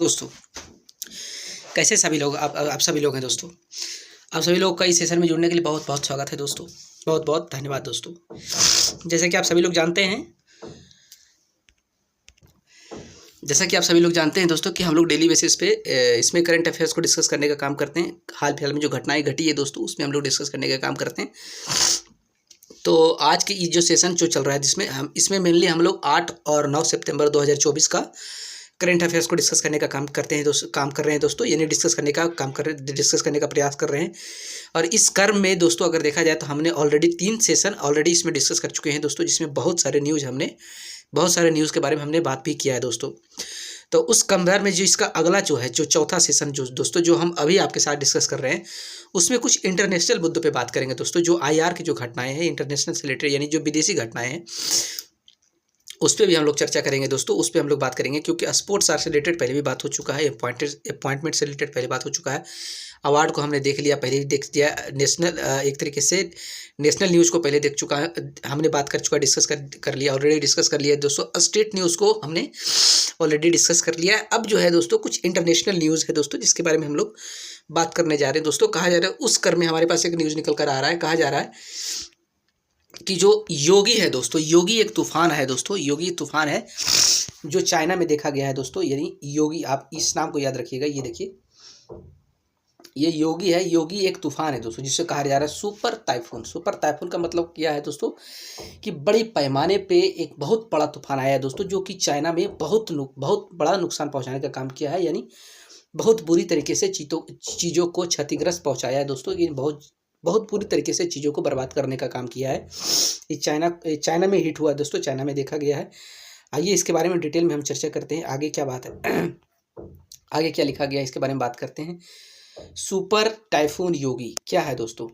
दोस्तों, कैसे सभी लोग आप सभी लोग हैं दोस्तों। आप सभी लोग का इस सेशन में जुड़ने के लिए बहुत बहुत स्वागत है दोस्तों। बहुत बहुत धन्यवाद दोस्तों। जैसे कि आप सभी लोग जानते हैं दोस्तों कि हम लोग डेली बेसिस पे इसमें करंट अफेयर्स को डिस्कस करने का काम करते हैं। हाल फिलहाल में जो घटनाएं घटी है दोस्तों, उसमें हम लोग डिस्कस करने का काम करते हैं। तो आज की जो सेशन जो चल रहा है, जिसमें हम इसमें मेनली हम लोग 8 और 9 सितंबर 2024 का करंट अफेयर्स को डिस्कस करने का काम करते हैं दोस्तों, काम कर रहे हैं दोस्तों। यानी डिस्कस करने का प्रयास कर रहे हैं। और इस क्रम में दोस्तों अगर देखा जाए तो हमने ऑलरेडी 3 सेशन ऑलरेडी इसमें डिस्कस कर चुके हैं दोस्तों, जिसमें बहुत सारे न्यूज़ के बारे में हमने बात भी किया है दोस्तों। तो उस कंपेयर में जो इसका अगला जो चौथा सेशन जो दोस्तों जो हम अभी आपके साथ डिस्कस कर रहे हैं, उसमें कुछ इंटरनेशनल मुद्दों पे बात करेंगे दोस्तों। जो आईआर की जो घटनाएं हैं, इंटरनेशनल से रिलेटेड, यानी जो विदेशी घटनाएं हैं, उस पर भी हम लोग चर्चा करेंगे दोस्तों। उस पर हम लोग बात करेंगे, क्योंकि स्पोर्ट्स आर से रिलेटेड पहले भी बात हो चुका है, अपॉइंटमेंट से रिलेटेड पहले बात हो चुका है, अवार्ड को हमने देख लिया, पहले भी देख दिया। नेशनल एक तरीके से नेशनल न्यूज़ को पहले देख चुका है, हमने बात कर चुका, कर लिया, ऑलरेडी डिस्कस कर लिया दोस्तों। स्टेट न्यूज़ को हमने ऑलरेडी डिस्कस कर लिया है। अब जो है दोस्तों कुछ इंटरनेशनल न्यूज़ है दोस्तों, जिसके बारे में हम लोग बात करने जा रहे हैं दोस्तों। कहा जा रहा है, उस क्रम में हमारे पास एक न्यूज़ निकल कर आ रहा है। कहा जा रहा है कि जो योगी है दोस्तों, योगी एक तूफान है दोस्तों, योगी तूफान है जो चाइना में देखा गया है दोस्तों। यानी योगी, आप इस नाम को याद रखिएगा। ये देखिए, ये योगी है। योगी एक तूफान है दोस्तों, जिसे कहा जा रहा है सुपर टाइफून। सुपर टाइफून का मतलब क्या है दोस्तों, कि बड़े पैमाने पे एक बहुत बड़ा तूफान आया है दोस्तों, जो कि चाइना में बहुत बड़ा नुकसान पहुंचाने का काम किया है। यानी बहुत बुरी तरीके से चीज़ों को क्षतिग्रस्त पहुंचाया है दोस्तों। ये बहुत बुरी तरीके से चीज़ों को बर्बाद करने का काम किया है। ये चाइना में हिट हुआ दोस्तों, चाइना में देखा गया है। आइए इसके बारे में डिटेल में हम चर्चा करते हैं। आगे क्या बात है आगे क्या लिखा गया है, इसके बारे में बात करते हैं। सुपर टाइफून योगी क्या है दोस्तों,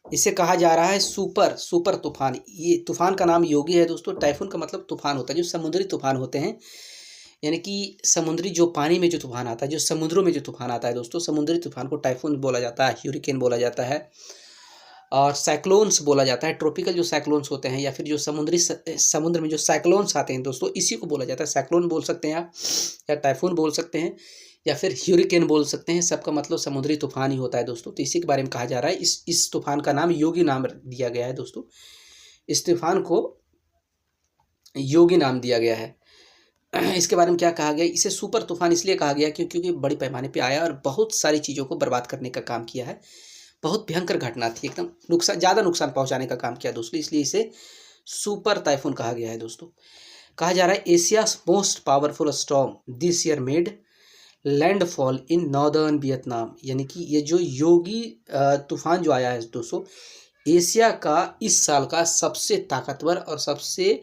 इसे कहा जा रहा है सुपर तूफान। ये तूफान का नाम योगी है दोस्तों। टाइफून का मतलब तूफान होता है, जो समुद्री तूफान होते हैं। यानी कि समुद्री जो पानी में जो तूफान आता है, जो समुद्रों में जो तूफान आता है दोस्तों, समुद्री तूफान को टाइफून बोला जाता है, ह्यूरिकेन बोला जाता है, और साइक्लोन्स बोला जाता है। ट्रॉपिकल जो साइक्लोन्स होते हैं, या फिर जो समुद्र में जो साइक्लोन्स आते हैं दोस्तों, इसी को बोला जाता है। साइक्लोन बोल सकते हैं आप, या टाइफून बोल सकते हैं, या फिर ह्यूरिकेन बोल सकते हैं। सबका मतलब समुद्री तूफान ही होता है दोस्तों। तो इसी के बारे में कहा जा रहा है। इस तूफान का नाम योगी नाम दिया गया है दोस्तों। इस तूफान को योगी नाम दिया गया है। इसके बारे में क्या कहा गया, इसे सुपर तूफान इसलिए कहा गया क्योंकि बड़ी पैमाने पे आया और बहुत सारी चीज़ों को बर्बाद करने का काम किया है। बहुत भयंकर घटना थी, एकदम ज़्यादा नुकसान पहुंचाने का काम किया दोस्तों, इसलिए इसे सुपर टाइफून कहा गया है दोस्तों। कहा जा रहा है Asia's most powerful storm this year made landfall in northern Vietnam. यानी कि ये जो योगी तूफान जो आया है दोस्तों, एशिया का इस साल का सबसे ताकतवर और सबसे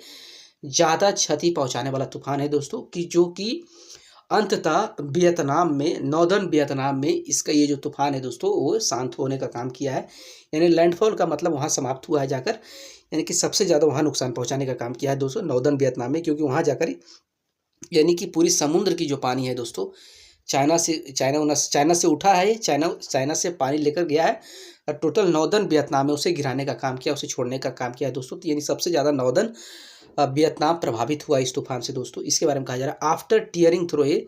ज़्यादा क्षति पहुंचाने वाला तूफान है दोस्तों, कि जो कि अंततः वियतनाम में, नॉर्दर्न वियतनाम में इसका ये जो तूफान है दोस्तों, वो शांत होने का काम किया है। यानी लैंडफॉल का मतलब वहाँ समाप्त हुआ है जाकर, यानी कि सबसे ज़्यादा वहाँ नुकसान पहुँचाने का काम किया है दोस्तों, नॉर्दर्न वियतनाम में। क्योंकि वहाँ जाकर यानी कि पूरी समुद्र की जो पानी है दोस्तों, चाइना से उठा है, चाइना से पानी लेकर गया है, और टोटल नॉर्दर्न वियतनाम में उसे गिराने का काम किया, उसे छोड़ने का काम किया है दोस्तों। तो यानी सबसे ज़्यादा नॉर्दर्न वियतनाम प्रभावित हुआ इस तूफान से दोस्तों। इसके बारे में कहा जा रहा है after tearing through a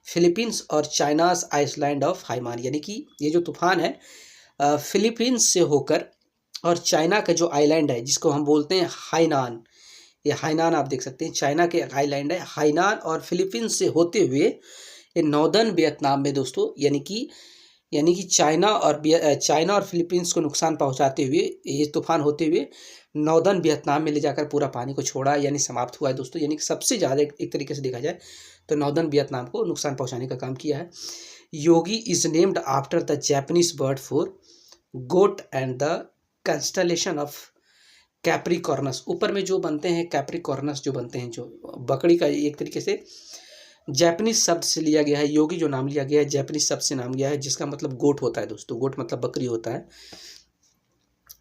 Philippines और चाइनाज आइसलैंड ऑफ हाइमान। यानी कि ये जो तूफान है फिलीपींस से होकर, और चाइना का जो आइलैंड है जिसको हम बोलते हैं हाइनान, ये हाइनान आप देख सकते हैं, चाइना के आइलैंड है हाइनान, और फिलीपींस से होते हुए ये नॉर्दर्न वियतनाम में दोस्तों, यानी कि चाइना और फिलीपींस को नुकसान पहुंचाते हुए, ये तूफान होते हुए नॉर्दर्न वियतनाम में ले जाकर पूरा पानी को छोड़ा, यानी समाप्त हुआ है दोस्तों। यानी कि सबसे ज़्यादा एक तरीके से देखा जाए तो नॉर्दर्न वियतनाम को नुकसान पहुंचाने का काम किया है। Yagi is named after the Japanese word for goat and the constellation of Capricornus. ऊपर में जो बनते हैं कैप्रिकॉर्नस, जो बनते हैं जो बकरी का, एक तरीके से जैपनीज शब्द से लिया गया है। योगी जो नाम लिया गया है जैपनीज शब्द से नाम गया है, जिसका मतलब गोट होता है दोस्तों। गोट मतलब बकरी होता है।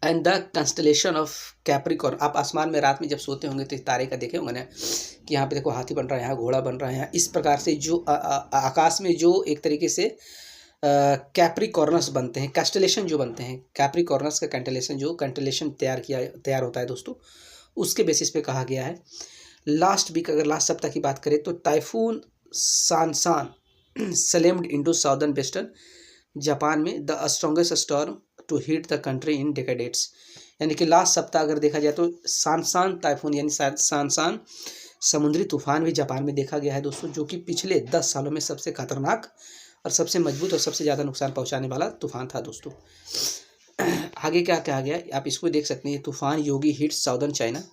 And the constellation of Capricorn, आप आसमान में रात में जब सोते होंगे तो इस तारे का देखे होंगे ना, कि यहाँ पे देखो हाथी बन रहा है, यहाँ घोड़ा बन रहा है, यहाँ इस प्रकार से जो आकाश में जो एक तरीके से कैप्रिकॉर्नस बनते हैं, कैस्टलेशन जो बनते हैं, कैप्रिकॉर्नस का कैंटलेशन तैयार होता है दोस्तों, उसके बेसिस पे कहा गया है। लास्ट सप्ताह की बात करें तो typhoon Shanshan slammed into southern western Japan में the strongest storm to hit the country in decades. यानी कि लास्ट सप्ताह अगर देखा जाए तो सानसान टाइफून यानी सानसान समुद्री तूफान भी जापान में देखा गया है दोस्तों, जो कि पिछले 10 सालों में सबसे खतरनाक और सबसे मजबूत और सबसे ज़्यादा नुकसान पहुंचाने वाला तूफान था दोस्तों। आगे क्या कहा गया आप इसको देख सकते हैं। तूफान योगी हिट्स साउदर्न चाइना।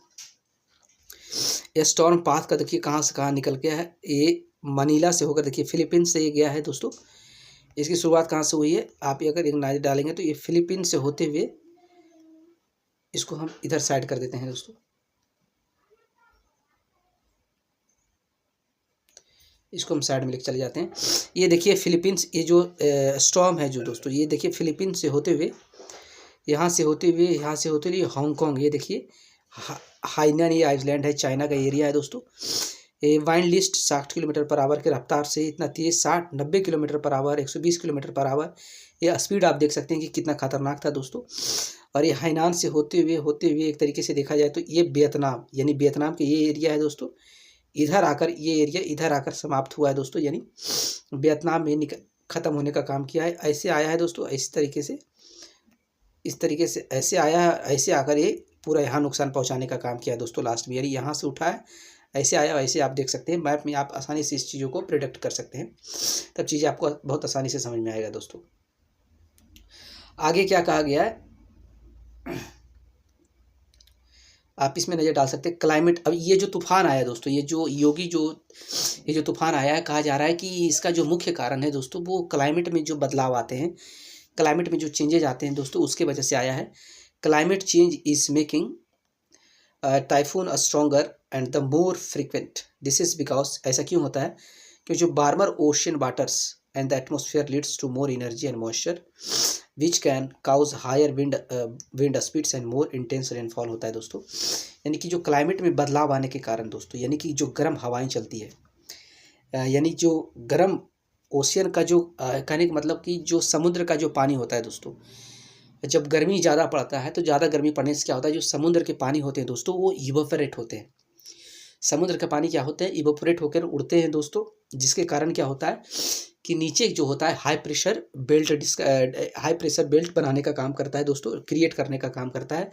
यह स्टॉर्म पाथ का देखिए कहाँ से कहाँ निकल गया है। ये मनीला से होकर देखिए फिलीपींस से ये गया है दोस्तों। इसकी शुरुआत कहाँ से हुई है, आप अगर एक नज़र डालेंगे तो ये फिलीपींस से होते हुए इसको हम इधर साइड कर देते हैं दोस्तों। इसको हम साइड में लेकर चले जाते हैं। ये देखिए फिलीपींस, ये जो स्टॉर्म है जो दोस्तों, ये देखिए फिलीपींस से होते हुए यहाँ से होते हुए हांगकांग, ये देखिए हाइनन ये आइलैंड है, चाइना का एरिया है दोस्तों। ये wind list 60 kilometre per hour के रफ्तार से इतना तेज 60-90 kilometre per hour 120 kilometre per hour, ये स्पीड आप देख सकते हैं कि कितना खतरनाक था दोस्तों। और ये हाइनान से होते हुए एक तरीके से देखा जाए तो ये वियतनाम, यानी वियतनाम के ये एरिया है दोस्तों। ये एरिया इधर आकर समाप्त हुआ है दोस्तों, यानी वियतनाम में ख़त्म होने का काम किया है। ऐसे आया है दोस्तों, इस तरीके से ऐसे आया है, ऐसे आकर ये पूरा यहाँ नुकसान पहुँचाने का काम किया है दोस्तों लास्ट में। यानी यहाँ से उठा है, ऐसे आया, ऐसे आप देख सकते हैं। मैप में आप आसानी से इस चीज़ों को प्रिडिक्ट कर सकते हैं, तब चीज़ें आपको बहुत आसानी से समझ में आएगा दोस्तों। आगे क्या कहा गया है आप इसमें नज़र डाल सकते हैं। क्लाइमेट, अब ये जो तूफान आया दोस्तों, ये जो तूफान आया है, कहा जा रहा है कि इसका जो मुख्य कारण है दोस्तों वो क्लाइमेट में जो बदलाव आते हैं, क्लाइमेट में जो चेंजेज आते हैं दोस्तों, उसके वजह से आया है। Climate change is making typhoon stronger and the more frequent. This is because, ऐसा क्यों होता है कि जो warmer ocean waters and the atmosphere leads to more energy and moisture which can cause higher wind speeds and more intense rainfall होता है दोस्तों। यानी कि जो क्लाइमेट में बदलाव आने के कारण दोस्तों, यानी कि जो गर्म हवाएं चलती है, यानी जो गर्म ओशियन का जो कहने का मतलब कि जो समुद्र का जो पानी होता है दोस्तों, जब गर्मी ज़्यादा पड़ता है तो ज़्यादा गर्मी पड़ने से क्या होता है, जो समुद्र के पानी होते हैं दोस्तों वो इवोपरेट होते हैं। समुद्र का पानी क्या होते हैं, इवोपरेट होकर उड़ते हैं दोस्तों, जिसके कारण क्या होता है कि नीचे जो होता है हाई प्रेशर बेल्ट बनाने का काम करता है दोस्तों, क्रिएट करने का काम करता है,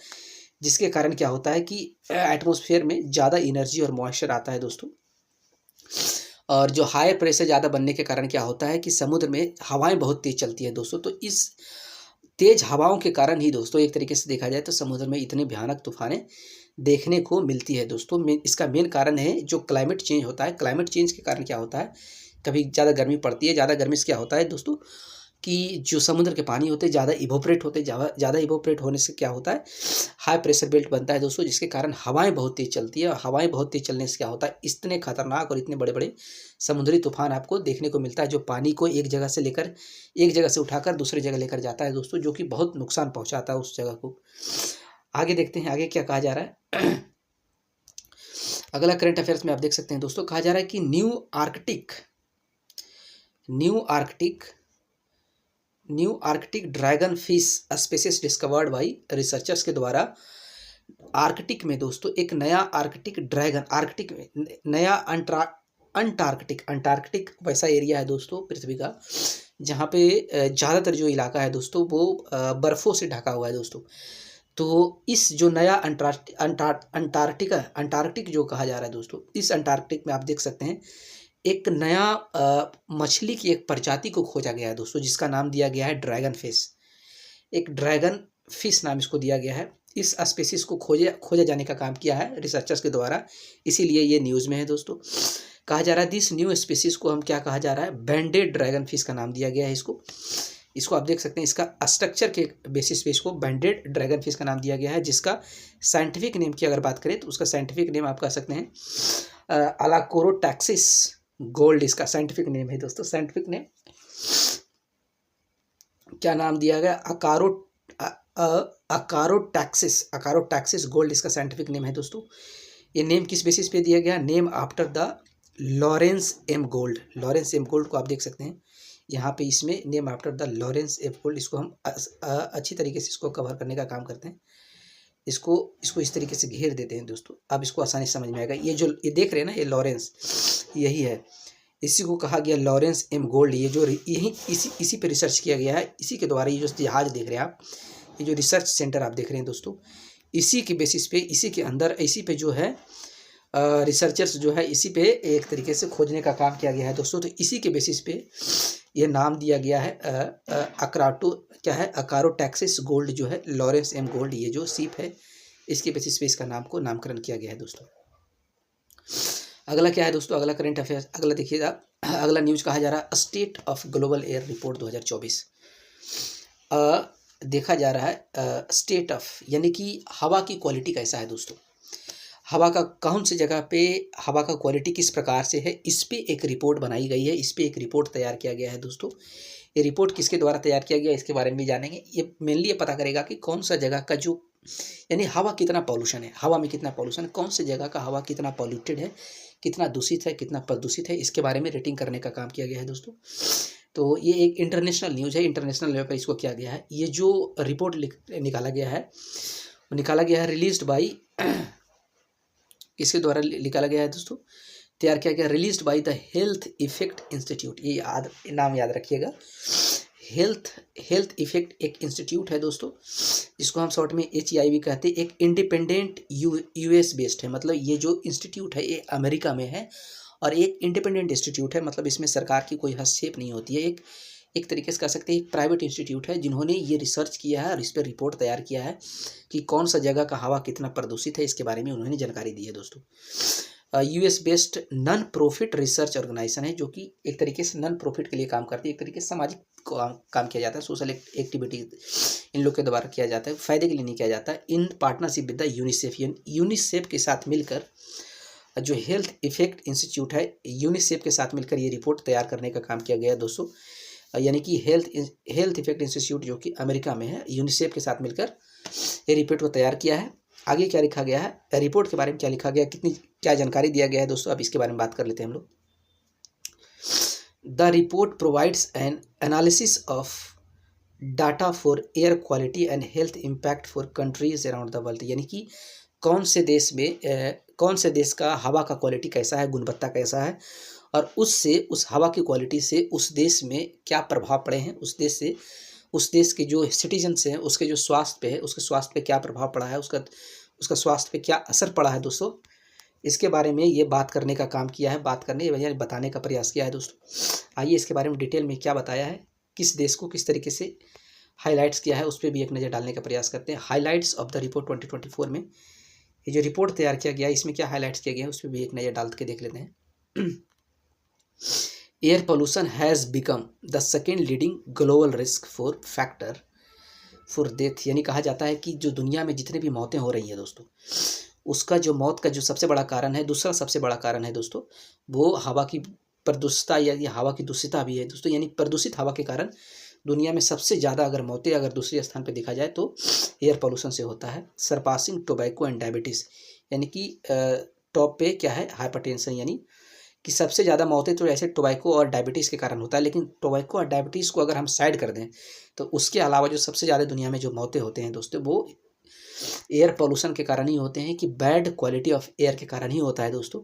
जिसके कारण क्या होता है कि एटमॉस्फेयर में ज़्यादा एनर्जी और मॉइस्चर आता है दोस्तों। और जो हाई प्रेशर ज़्यादा बनने के कारण क्या होता है कि समुद्र में हवाएं बहुत तेज़ चलती है दोस्तों। तो इस तेज हवाओं के कारण ही दोस्तों एक तरीके से देखा जाए तो समुद्र में इतने भयानक तूफानें देखने को मिलती है दोस्तों। इसका मेन कारण है जो क्लाइमेट चेंज होता है। क्लाइमेट चेंज के कारण क्या होता है, कभी ज़्यादा गर्मी पड़ती है, ज़्यादा गर्मी से क्या होता है दोस्तों कि जो समुद्र के पानी होते हैं ज़्यादा इवोपरेट होते हैं, ज़्यादा इवोपरेट होने से क्या होता है हाई प्रेशर बेल्ट बनता है दोस्तों, जिसके कारण हवाएं बहुत तेज़ चलती है। और हवाएं बहुत तेज़ चलने से क्या होता है, इतने खतरनाक और इतने बड़े बड़े समुद्री तूफान आपको देखने को मिलता है, जो पानी को एक जगह से उठाकर दूसरी जगह लेकर जाता है दोस्तों, जो कि बहुत नुकसान पहुँचाता है उस जगह को। आगे देखते हैं आगे क्या कहा जा रहा है। अगला करंट अफेयर्स में आप देख सकते हैं दोस्तों, कहा जा रहा है कि new Arctic dragon fish species discovered by researchers के द्वारा आर्कटिक में दोस्तों एक नया आर्कटिक ड्रैगन, आर्कटिक में नया अंटार्कटिक वैसा एरिया है दोस्तों पृथ्वी का, जहाँ पे ज़्यादातर जो इलाका है दोस्तों वो बर्फ़ों से ढका हुआ है दोस्तों। तो इस जो नया अंटार्कटिक जो कहा जा रहा है दोस्तों, इस अंटार्कटिक में आप देख सकते हैं एक नया मछली की एक प्रजाति को खोजा गया है दोस्तों, जिसका नाम दिया गया है ड्रैगन फिश। एक ड्रैगन फिश नाम इसको दिया गया है। इस स्पीसीज को खोजा जाने का काम किया है रिसर्चर्स के द्वारा, इसीलिए ये न्यूज़ में है दोस्तों। कहा जा रहा है दिस न्यू स्पीसीज को हम क्या कहा जा रहा है, बैंडेड ड्रैगन फिश का नाम दिया गया है इसको आप देख सकते हैं। इसका स्ट्रक्चर के बेसिस पे इसको बैंडेड ड्रैगन फिश का नाम दिया गया है, जिसका साइंटिफिक नेम की अगर बात करें तो उसका साइंटिफिक नेम आप कह सकते हैं अलाकोरोटैक्सिस गोल्ड, इसका साइंटिफिक नेम है दोस्तों। साइंटिफिक नेम क्या नाम दिया गया, अकारोटैक्सिस गोल्ड इसका साइंटिफिक नेम है दोस्तों। ये नेम किस बेसिस पे दिया गया, name after the Lawrence M Gould को आप देख सकते हैं यहाँ पे, इसमें name after the Lawrence M Gould. इसको हम अच्छी तरीके से इसको कवर करने का काम करते हैं, इसको इस तरीके से घेर देते हैं दोस्तों। अब इसको आसानी से समझ में आएगा। ये देख रहे हैं ना, ये लॉरेंस यही है, इसी को कहा गया लॉरेंस एम गोल्ड। ये जो यही इसी पे रिसर्च किया गया है। इसी के द्वारा ये जो जहाज देख रहे हैं आप, ये जो रिसर्च सेंटर आप देख रहे हैं दोस्तों, इसी के बेसिस पे, इसी के अंदर, इसी पे जो है रिसर्चर्स जो है इसी पे एक तरीके से खोजने का काम किया गया है दोस्तों। तो इसी के बेसिस पे ये नाम दिया गया है अकारोटैक्सिस गोल्ड जो है, लॉरेंस एम गोल्ड, ये जो शिप है इसके बेसिस पे इसका नामकरण किया गया है दोस्तों। अगला क्या है दोस्तों, अगला करंट अफेयर्स, अगला देखिएगा, अगला न्यूज कहा जा रहा है state of global air report 2024। देखा जा रहा है स्टेट ऑफ यानी कि हवा की क्वालिटी कैसा है दोस्तों, हवा का कौन सी जगह पे हवा का क्वालिटी किस प्रकार से है, इस पे एक रिपोर्ट बनाई गई है, इस पे एक रिपोर्ट तैयार किया गया है दोस्तों। ये रिपोर्ट किसके द्वारा तैयार किया गया इसके बारे में भी जानेंगे। ये मेनली ये पता करेगा कि कौन सा जगह का जो यानी हवा कितना पॉल्यूशन है, हवा में कितना पॉल्यूशन है, कौन सी जगह का हवा कितना पॉल्यूटेड है, कितना दूषित है, कितना प्रदूषित है, इसके बारे में रेटिंग करने का काम किया गया है दोस्तों। तो ये एक इंटरनेशनल न्यूज़ है, इंटरनेशनल लेवल पर इसको किया गया है। ये जो रिपोर्ट निकाला गया है रिलीज्ड बाई इसके द्वारा निकाला गया है दोस्तों, तैयार किया गया, released by the health effect institute. ये नाम याद रखिएगा, हेल्थ इफेक्ट एक इंस्टीट्यूट है दोस्तों, जिसको हम शॉर्ट में HEIV कहते हैं। एक इंडिपेंडेंट US बेस्ड है, मतलब ये जो इंस्टीट्यूट है ये अमेरिका में है और एक इंडिपेंडेंट इंस्टीट्यूट है, मतलब इसमें सरकार की कोई हस्तक्षेप नहीं होती है। एक तरीके से कह सकते हैं एक प्राइवेट इंस्टीट्यूट है जिन्होंने ये रिसर्च किया है और इस पर रिपोर्ट तैयार किया है कि कौन सा जगह का हवा कितना प्रदूषित है, इसके बारे में उन्होंने जानकारी दी है दोस्तों। US based non profit research organisation है, जो कि एक तरीके से नॉन प्रॉफिट के लिए काम करती है, एक तरीके से सामाजिक काम किया जाता है, सोशल एक्टिविटी इन लोग के द्वारा किया जाता है, फायदे के लिए नहीं किया जाता है। In partnership with the UNICEF के साथ मिलकर जो हेल्थ इफेक्ट इंस्टीट्यूट है, यूनिसेफ के साथ मिलकर ये रिपोर्ट तैयार करने का काम किया गया है दोस्तों। यानी कि हेल्थ इफेक्ट इंस्टीट्यूट जो कि अमेरिका में है, यूनिसेफ के साथ मिलकर ये रिपोर्ट को तैयार किया है। आगे क्या लिखा गया है, रिपोर्ट के बारे में क्या लिखा गया, क्या जानकारी दिया गया है दोस्तों, अब इसके बारे में बात कर लेते हैं हम लोग। The report provides N analysis of data for air quality and health impact for countries around the world. यानी कि कौन से देश का हवा का क्वालिटी कैसा है, गुणवत्ता कैसा है, और उस हवा की क्वालिटी से उस देश में क्या प्रभाव पड़े हैं, उस देश के जो सिटीजन्स हैं उसके जो स्वास्थ्य पे है, उसके स्वास्थ्य पे क्या प्रभाव पड़ा है, उसका स्वास्थ्य पे क्या असर पड़ा है दोस्तों, इसके बारे में ये बात करने का काम किया है, बताने का प्रयास किया है दोस्तों। आइए इसके बारे में डिटेल में क्या बताया है, किस देश को किस तरीके से हाईलाइट्स किया है, उस पर भी एक नज़र डालने का प्रयास करते हैं। हाईलाइट्स ऑफ द रिपोर्ट 2024 में ये जो रिपोर्ट तैयार किया गया है इसमें क्या हाईलाइट्स किया गया है उस पर भी एक नज़र डाल के देख लेते हैं। Air pollution has become the second leading global risk factor for death. यानी कहा जाता है कि जो दुनिया में जितने भी मौतें हो रही हैं दोस्तों, उसका जो मौत का जो सबसे बड़ा कारण है, दूसरा सबसे बड़ा कारण है दोस्तों, वो हवा की प्रदूषितता या हवा की दूषितता भी है दोस्तों। यानी प्रदूषित हवा के कारण दुनिया में सबसे ज़्यादा अगर मौतें अगर दूसरे स्थान पर देखा जाए तो एयर पोल्यूशन से होता है। सरपासिंग टोबैको एंड डायबिटीज़, यानी कि टॉप पे क्या है, हाइपरटेंशन, यानी कि सबसे ज़्यादा मौतें तो ऐसे टोबैको और डायबिटीज़ के कारण होता है। लेकिन टोबैको और डायबिटीज़ को अगर हम साइड कर दें तो उसके अलावा जो सबसे ज़्यादा दुनिया में जो मौतें होते हैं दोस्तों, वो एयर पोल्यूशन के कारण ही होते हैं, कि बैड क्वालिटी ऑफ एयर के कारण ही होता है दोस्तों।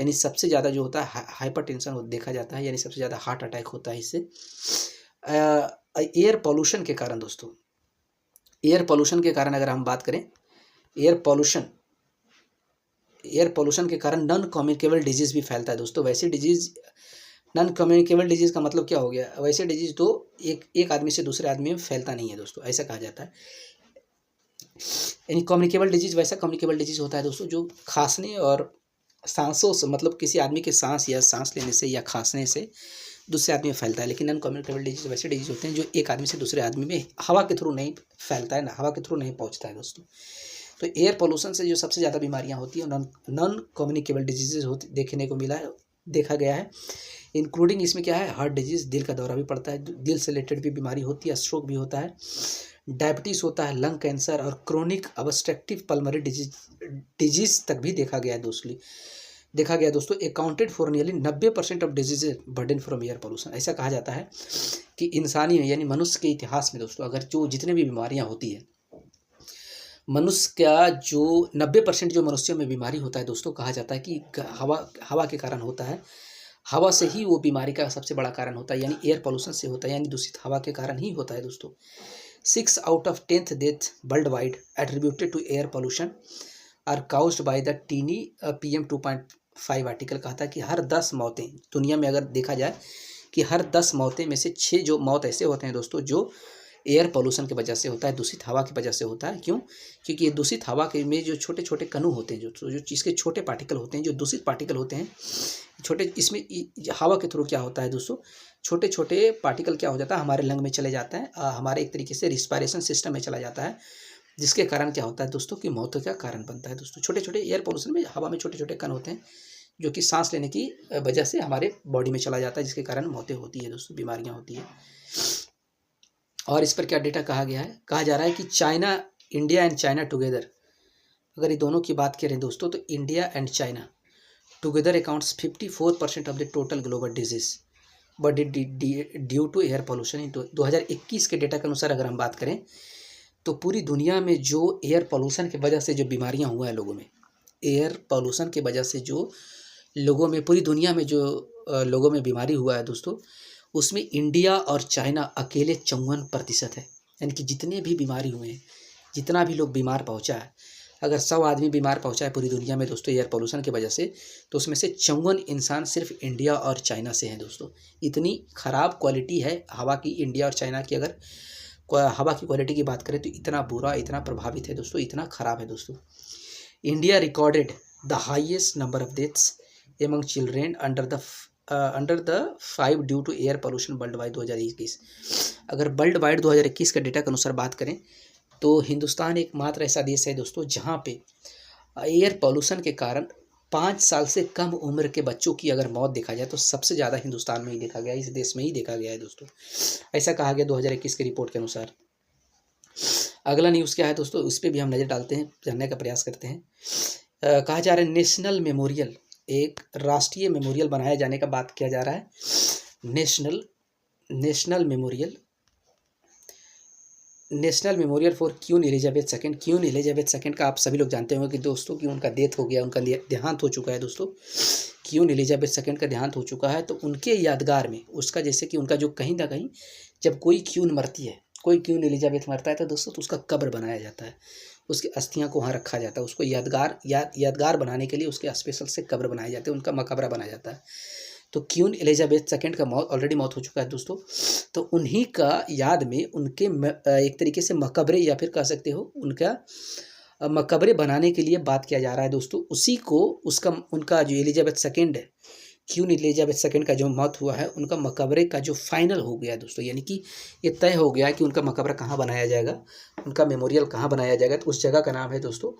यानी सबसे ज़्यादा जो होता है हाइपरटेंशन देखा जाता है, यानी सबसे ज़्यादा हार्ट अटैक होता है इससे एयर पोल्यूशन के कारण दोस्तों। एयर पोल्यूशन के कारण अगर हम बात करें, एयर पोल्यूशन के कारण नॉन कम्युनिकेबल डिजीज़ भी फैलता है दोस्तों। वैसे डिजीज़, नॉन कम्युनिकेबल डिजीज़ का मतलब क्या हो गया, वैसे डिजीज़ तो एक आदमी से दूसरे आदमी में फैलता नहीं है दोस्तों, ऐसा कहा जाता है। यानी कम्युनिकेबल डिजीज़ वैसा कम्युनिकेबल डिजीज़ होता है दोस्तों जो खांसने और सांसों से, मतलब किसी आदमी के सांस लेने से या खांसने से दूसरे आदमी में फैलता है। लेकिन नॉन कम्युनिकेबल डिजीज़ वैसे डिजीज़ होते हैं जो एक आदमी से दूसरे आदमी में हवा के थ्रू नहीं फैलता है ना, हवा के थ्रू नहीं पहुँचता है दोस्तों। तो एयर पोल्यूशन से जो सबसे ज़्यादा बीमारियां होती हैं नॉन कम्युनिकेबल डिजीज़ देखने को देखा गया है। इंक्लूडिंग इसमें क्या है, हार्ट डिजीज़, दिल का दौरा भी पड़ता है, दिल से रिलेटेड भी बीमारी होती है, स्ट्रोक भी होता है, डायबिटीज़ होता है, लंग कैंसर और क्रोनिक ऑब्स्ट्रक्टिव पल्मोनरी डिजीज़ तक भी देखा गया दोस्तों। Accounted for nearly 90% of disease burden from air pollution. ऐसा कहा जाता है कि इंसानी यानी मनुष्य के इतिहास में दोस्तों अगर जो जितने भी बीमारियां होती है, मनुष्य का जो 90% जो मनुष्यों में बीमारी होता है दोस्तों, कहा जाता है कि हवा के कारण होता है। हवा से ही वो बीमारी का सबसे बड़ा कारण होता है, यानी एयर पोल्यूशन से होता है, यानी दूषित हवा के कारण ही होता है दोस्तों। 6 out of 10th death worldwide attributed to air pollution are caused by the tiny PM 2.5 article. कहा था कि हर 10 मौतें दुनिया में अगर देखा जाए कि हर 10 मौतें में से 6 जो मौत ऐसे होते हैं दोस्तों जो एयर पोल्यूशन की वजह से होता है, दूषित हवा की वजह से होता है। क्यों? क्योंकि ये दूषित हवा के में जो छोटे छोटे कणु होते हैं, जो चीज़ के छोटे पार्टिकल होते हैं, जो दूषित पार्टिकल होते हैं छोटे, इसमें हवा के थ्रू क्या होता है दोस्तों, छोटे छोटे पार्टिकल क्या हो जाता है हमारे लंग में चले जाता है, हमारे एक तरीके से रिस्पायरेशन सिस्टम में चला जाता है, जिसके कारण क्या होता है दोस्तों कि मौतों का कारण बनता है दोस्तों। छोटे छोटे एयर पोल्यूशन में हवा में छोटे छोटे कण होते हैं जो कि सांस लेने की वजह से हमारे बॉडी में चला जाता है, जिसके कारण मौतें होती है दोस्तों, बीमारियां होती है। और इस पर क्या डेटा कहा गया है, कहा जा रहा है कि China, India and China together, अगर ये दोनों की बात करें दोस्तों तो India and China together accounts 54% of the total global disease but due to air pollution. In 2021 के डेटा के अनुसार अगर हम बात करें तो पूरी दुनिया में जो एयर पोल्यूशन की वजह से जो बीमारियां हुआ है लोगों में, एयर पोल्यूशन की वजह से जो लोगों में, पूरी दुनिया में जो लोगों में बीमारी हुआ है दोस्तों, उसमें इंडिया और चाइना अकेले 54% है। यानी कि जितने भी बीमारी हुए हैं, जितना भी लोग बीमार पहुंचा है, अगर 100 आदमी बीमार पहुंचा है पूरी दुनिया में दोस्तों एयर पोल्यूशन की वजह से, तो उसमें से 54 इंसान सिर्फ इंडिया और चाइना से हैं दोस्तों। इतनी ख़राब क्वालिटी है हवा की इंडिया और चाइना की। अगर हवा की क्वालिटी की बात करें तो इतना बुरा, इतना प्रभावित है दोस्तों, इतना ख़राब है दोस्तों। India recorded the highest number of deaths among children under the 5 due to air pollution worldwide 2021। अगर वर्ल्ड वाइड 2021 के डेटा के अनुसार बात करें तो हिंदुस्तान एकमात्र ऐसा देश है दोस्तों जहाँ पे एयर पोल्यूशन के कारण 5 साल से कम उम्र के बच्चों की अगर मौत देखा जाए तो सबसे ज़्यादा हिंदुस्तान में ही देखा गया, इस देश में ही देखा गया है दोस्तों। ऐसा कहा गया 2021 की रिपोर्ट के अनुसार। अगला न्यूज़ क्या है दोस्तों, उस पर भी हम नज़र डालते हैं, जानने का प्रयास करते हैं। कहा जा रहा है नेशनल मेमोरियल, एक राष्ट्रीय मेमोरियल बनाए जाने का बात किया जा रहा है। National memorial for Queen Elizabeth second. Queen Elizabeth second का आप सभी लोग जानते होंगे कि दोस्तों कि उनका डेथ हो गया, उनका देहांत हो चुका है दोस्तों। क्वीन एलिजाबेथ सेकंड का देहांत हो चुका है, तो उनके यादगार में उसका, जैसे कि उनका जो कहीं ना कहीं जब कोई क्वीन मरती है, कोई क्वीन एलिजाबेथ मरता है तो दोस्तों तो उसका कब्र बनाया जाता है, उसकी अस्थियां को वहाँ रखा जाता है, उसको यादगार बनाने के लिए उसके स्पेशल से कब्र बनाए जाते हैं, उनका मकबरा बनाया जाता है। तो क्वीन एलिजाबेथ सेकंड का ऑलरेडी मौत हो चुका है दोस्तों, तो उन्हीं का याद में उनके एक तरीके से मकबरे, या फिर कह सकते हो उनका मकबरे बनाने के लिए बात किया जा रहा है दोस्तों। उसी को उनका जो एलिजाबेथ सेकंड है, क्वीन एलिजाबेथ सेकंड का जो मौत हुआ है, उनका मकबरे का जो फाइनल हो गया दोस्तों, यानी कि ये तय हो गया कि उनका मकबरा कहाँ बनाया जाएगा, उनका मेमोरियल कहाँ बनाया जाएगा। तो उस जगह का नाम है दोस्तों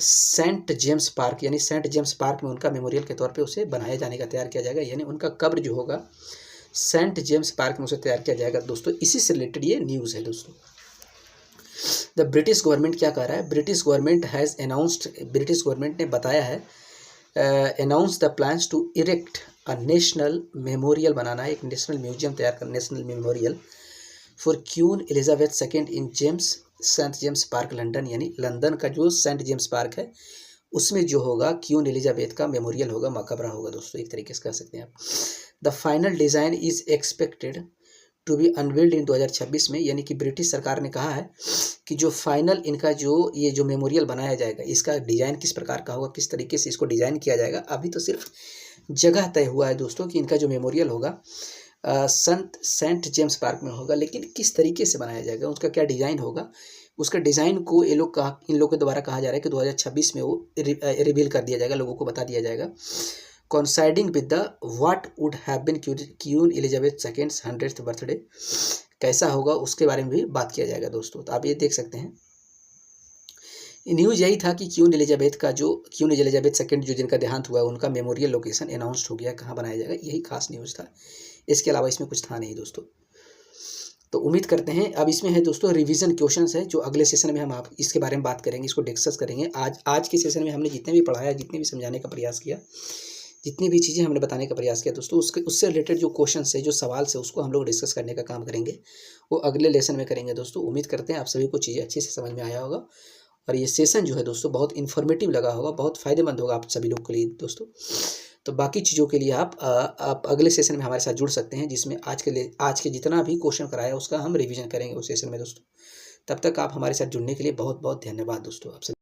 सेंट जेम्स पार्क, यानी सेंट जेम्स पार्क में उनका मेमोरियल के तौर पे उसे बनाया जाने का तैयार किया जाएगा, यानी उनका कब्र जो होगा सेंट जेम्स पार्क में उसे तैयार किया जाएगा दोस्तों। इसी से रिलेटेड ये न्यूज़ है दोस्तों। द ब्रिटिश गवर्नमेंट क्या कह रहा है, ब्रिटिश गवर्नमेंट ने बताया है, announced the plans to erect a national memorial, बनाना है एक नेशनल म्यूजियम तैयार करना, national memorial for Queen Elizabeth second in Saint James park London, यानी लंदन का जो सेंट जेम्स पार्क है उसमें जो होगा क्वीन एलिजाबेथ का मेमोरियल होगा, मकबरा होगा दोस्तों, एक तरीके से कह सकते हैं आप। The final design is expected to be unveiled in 2026 में, यानी कि ब्रिटिश सरकार ने कहा है कि जो फाइनल इनका ये जो मेमोरियल बनाया जाएगा, इसका डिज़ाइन किस प्रकार का होगा, किस तरीके से इसको डिज़ाइन किया जाएगा, अभी तो सिर्फ जगह तय हुआ है दोस्तों कि इनका जो मेमोरियल होगा सेंट जेम्स पार्क में होगा, लेकिन किस तरीके से बनाया जाएगा, उसका क्या डिज़ाइन होगा, उसका डिज़ाइन को इन लोगों के द्वारा कहा जा रहा है कि 2026 में वो रिवील कर दिया जाएगा, लोगों को बता दिया जाएगा। Coinciding with the what would have been Queen Elizabeth second's 100th birthday, कैसा होगा उसके बारे में भी बात किया जाएगा दोस्तों। तो आप ये देख सकते हैं, न्यूज़ यही था कि क्वीन एलिजाबेथ सेकंड जो जिनका देहांत हुआ है, उनका मेमोरियल लोकेशन अनाउंस्ड हो गया, कहाँ बनाया जाएगा, यही खास न्यूज़ था। इसके अलावा इसमें कुछ था नहीं दोस्तों। तो उम्मीद करते हैं, अब इसमें है दोस्तों रिवीजन क्वेश्चंस है, जो अगले सेशन में हम आप इसके बारे में बात करेंगे, इसको डिस्कस करेंगे। आज के सेशन में हमने जितने भी पढ़ाया, जितने भी समझाने का प्रयास किया, जितनी भी चीज़ें हमने बताने का प्रयास किया दोस्तों, उससे रिलेटेड जो क्वेश्चन है, जो सवाल है, उसको हम लोग डिस्कस करने का काम करेंगे, वो अगले लेसन में करेंगे दोस्तों। उम्मीद करते हैं आप सभी को चीज़ें अच्छे से समझ में आया होगा, और ये सेशन जो है दोस्तों बहुत इन्फॉर्मेटिव लगा होगा, बहुत फ़ायदेमंद होगा आप सभी लोग के लिए दोस्तों। तो बाकी चीज़ों के लिए आप अगले सेशन में हमारे साथ जुड़ सकते हैं, जिसमें आज के जितना भी क्वेश्चन कराया उसका हम रिवीजन करेंगे उस सेशन में दोस्तों। तब तक आप हमारे साथ जुड़ने के लिए बहुत बहुत धन्यवाद दोस्तों, आप सभी।